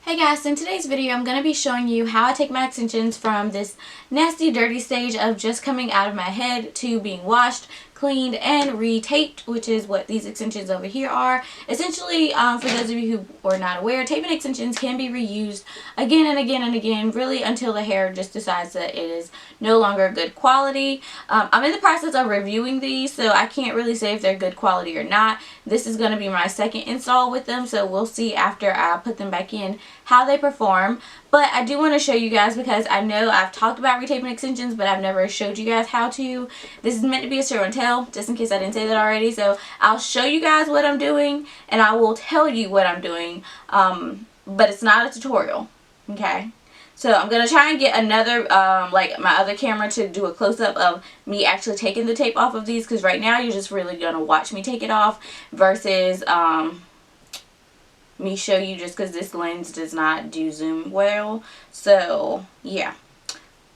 Hey guys, in today's video I'm going to be showing you how I take my extensions from this nasty dirty stage of just coming out of my head to being washed, cleaned, and retaped, which is what these extensions over here are. Essentially, for those of you who are not aware, taping extensions can be reused again and again and again, really until the hair just decides that it is no longer good quality. I'm in the process of reviewing these, so I can't really say if they're good quality or not. This is going to be my second install with them, so we'll see after I put them back in how they perform. But I do want to show you guys, because I know I've talked about retaping extensions, but I've never showed you guys how to. This is meant to be a show and tell, just in case I didn't say that already. So I'll show you guys what I'm doing, and I will tell you what I'm doing, but it's not a tutorial, okay? So I'm going to try and get another, like my other camera, to do a close-up of me actually taking the tape off of these, because right now you're just really going to watch me take it off versus me show you, just because this lens does not do zoom well. So yeah,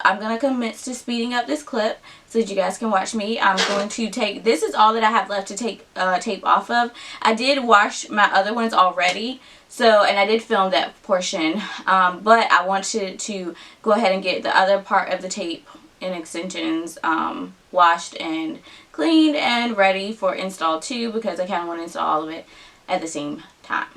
I'm going to commit to speeding up this clip so that you guys can watch me. I'm going to take, this is all that I have left to take tape off of. I did wash my other ones already, so, and I did film that portion, but I wanted to go ahead and get the other part of the tape and extensions washed and cleaned and ready for install too, because I kind of want to install all of it at the same time.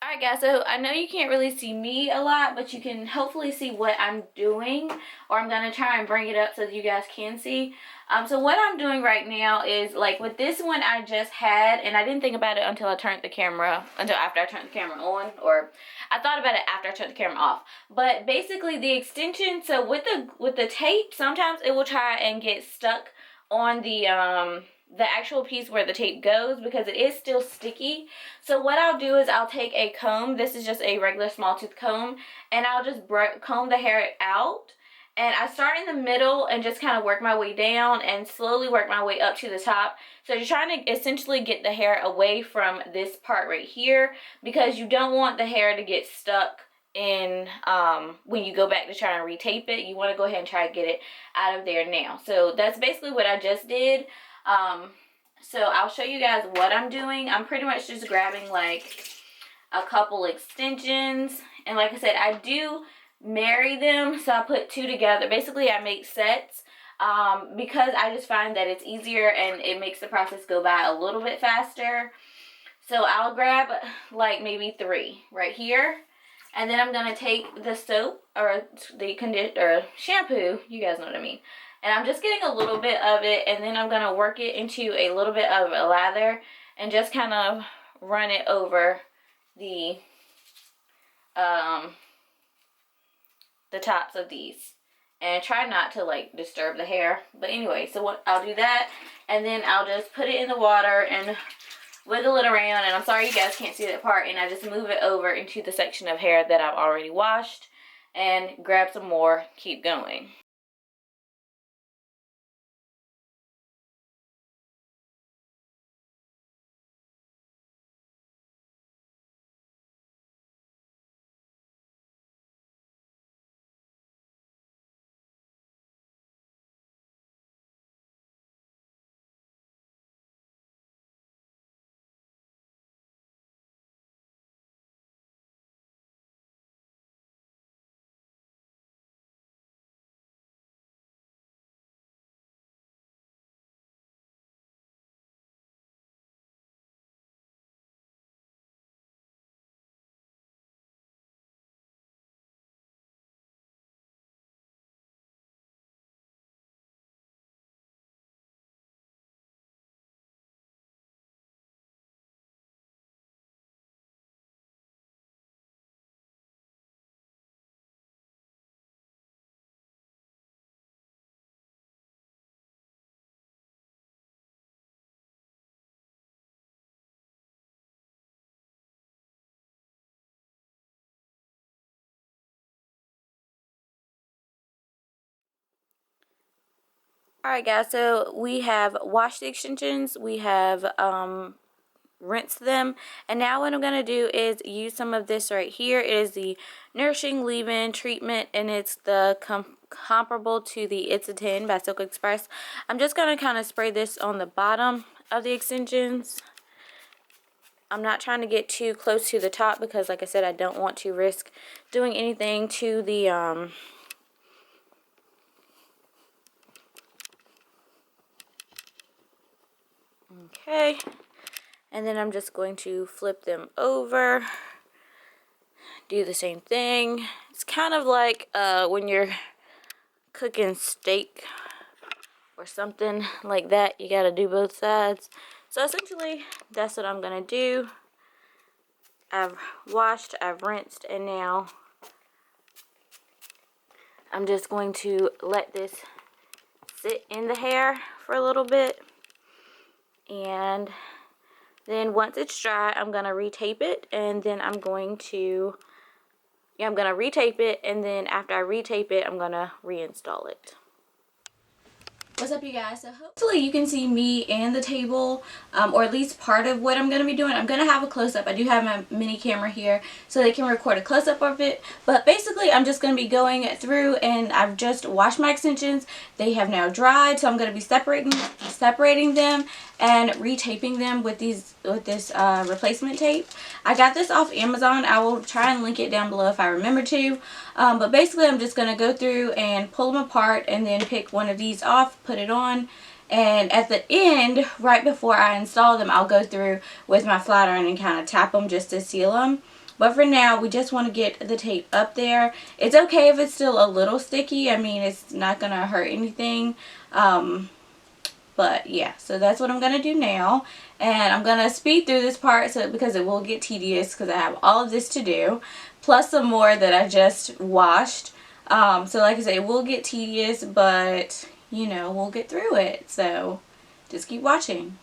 Alright guys, so I know you can't really see me a lot, but you can hopefully see what I'm doing, or I'm going to try and bring it up so that you guys can see. So what I'm doing right now is, like with this one I just had, and I didn't think about it until after I turned the camera on, or I thought about it after I turned the camera off. But basically the extension, so with the tape, sometimes it will try and get stuck on the actual piece where the tape goes, because it is still sticky. So what I'll do is I'll take a comb, this is just a regular small tooth comb, and I'll just comb the hair out. And I start in the middle and just kind of work my way down and slowly work my way up to the top. So you're trying to essentially get the hair away from this part right here, because you don't want the hair to get stuck in when you go back to try and retape it. You want to go ahead and try to get it out of there now. So that's basically what I just did. So I'll show you guys what I'm doing. I'm pretty much just grabbing like a couple extensions, and like I said, I do marry them, so I put two together. Basically I make sets because I just find that it's easier and it makes the process go by a little bit faster. So I'll grab like maybe three right here, and then I'm gonna take the soap or the shampoo, you guys know what I mean, and I'm just getting a little bit of it, and then I'm gonna work it into a little bit of a lather and just kind of run it over the tops of these, and try not to like disturb the hair. But anyway, so what I'll do that, and then I'll just put it in the water and wiggle it around, and I'm sorry you guys can't see that part, and I just move it over into the section of hair that I've already washed, and grab some more, keep going. Alright guys, so we have washed the extensions, we have rinsed them, and now what I'm going to do is use some of this right here. It is the Nourishing Leave-In Treatment, and it's the comparable to the It's a 10 by Silk Express. I'm just going to kind of spray this on the bottom of the extensions. I'm not trying to get too close to the top because, like I said, I don't want to risk doing anything to the okay, and then I'm just going to flip them over, do the same thing. It's kind of like when you're cooking steak or something like that, you gotta do both sides. So essentially that's what I'm gonna do. I've washed, I've rinsed, and now I'm just going to let this sit in the hair for a little bit, and then once it's dry, I'm gonna retape it, and then I'm going to retape it, and then after I retape it, I'm gonna reinstall it. What's up, you guys? So hopefully you can see me and the table, or at least part of what I'm going to be doing. I'm going to have a close-up. I do have my mini camera here so they can record a close-up of it. But basically I'm just going to be going through, and I've just washed my extensions. They have now dried, so I'm going to be separating them and retaping them with this replacement tape. I got this off Amazon. I will try and link it down below if I remember to. But basically I'm just going to go through and pull them apart and then pick one of these off, put it on, and at the end, right before I install them, I'll go through with my flat iron and kind of tap them just to seal them. But for now, we just want to get the tape up there. It's okay if it's still a little sticky. I mean, it's not going to hurt anything. But yeah, so that's what I'm going to do now. And I'm going to speed through this part because it will get tedious because I have all of this to do, plus some more that I just washed. So like I say, it will get tedious, but you know, we'll get through it. So just keep watching.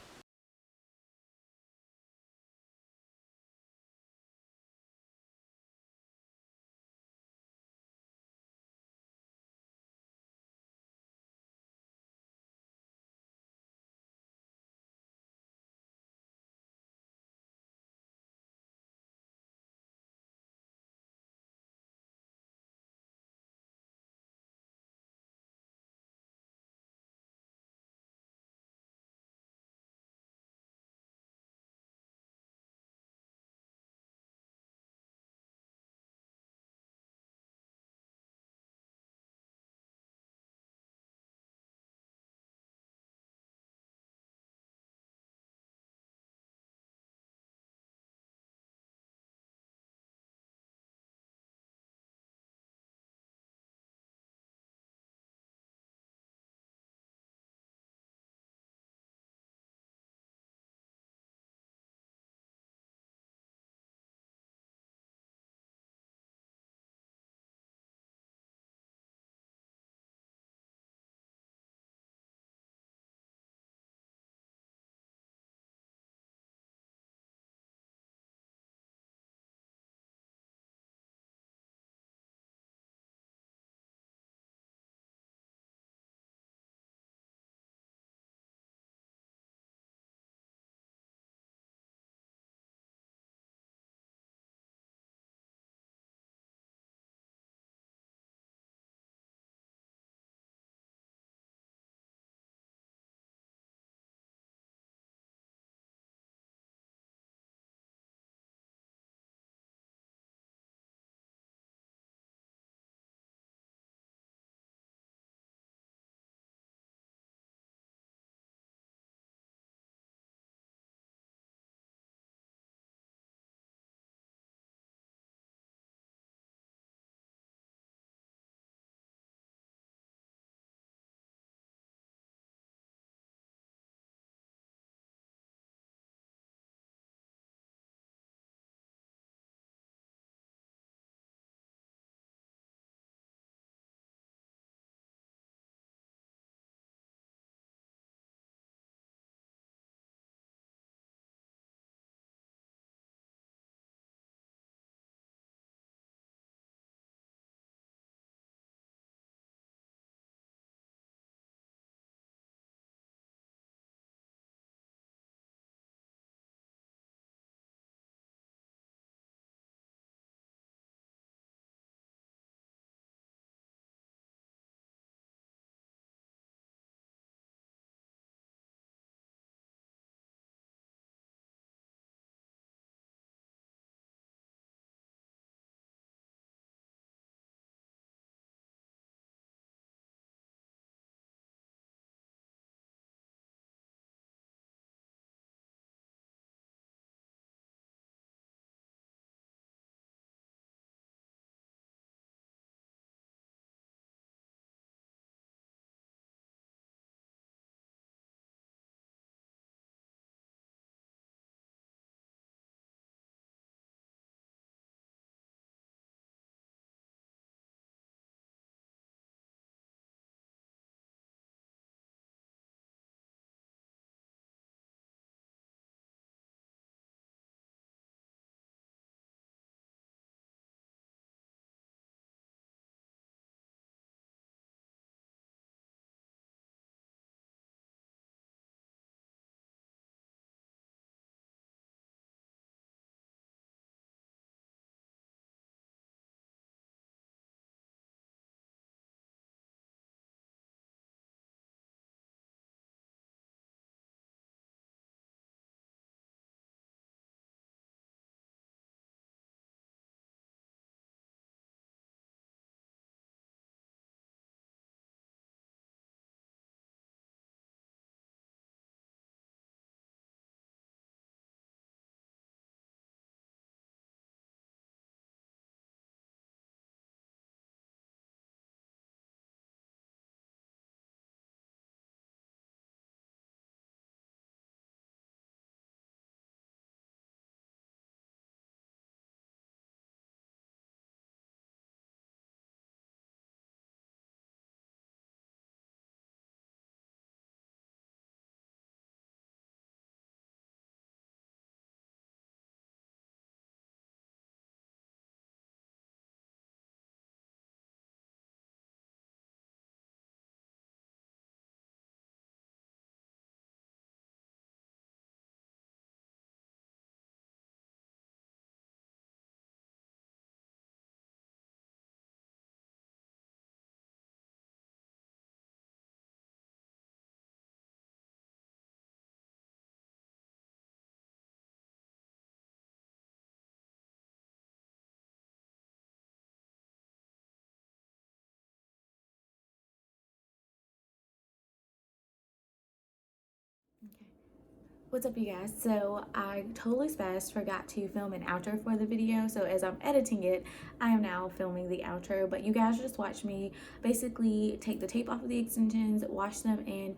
What's up, you guys? So I totally spazzed, forgot to film an outro for the video. So as I'm editing it, I am now filming the outro. But you guys just watch me basically take the tape off of the extensions, wash them, and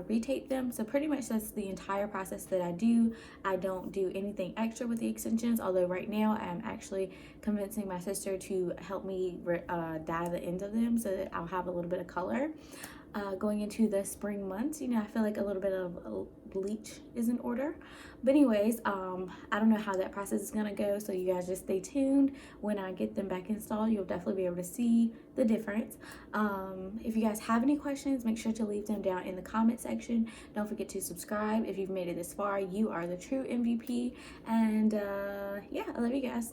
retape them. So pretty much that's the entire process that I do. I don't do anything extra with the extensions. Although right now I'm actually convincing my sister to help me dye the ends of them so that I'll have a little bit of color. Going into the spring months, I feel like a little bit of bleach is in order. But anyways, I don't know how that process is gonna go, so you guys just stay tuned. When I get them back installed, you'll definitely be able to see the difference. If you guys have any questions, make sure to leave them down in the comment section. Don't forget to subscribe. If you've made it this far, you are the true MVP. And yeah, I love you guys.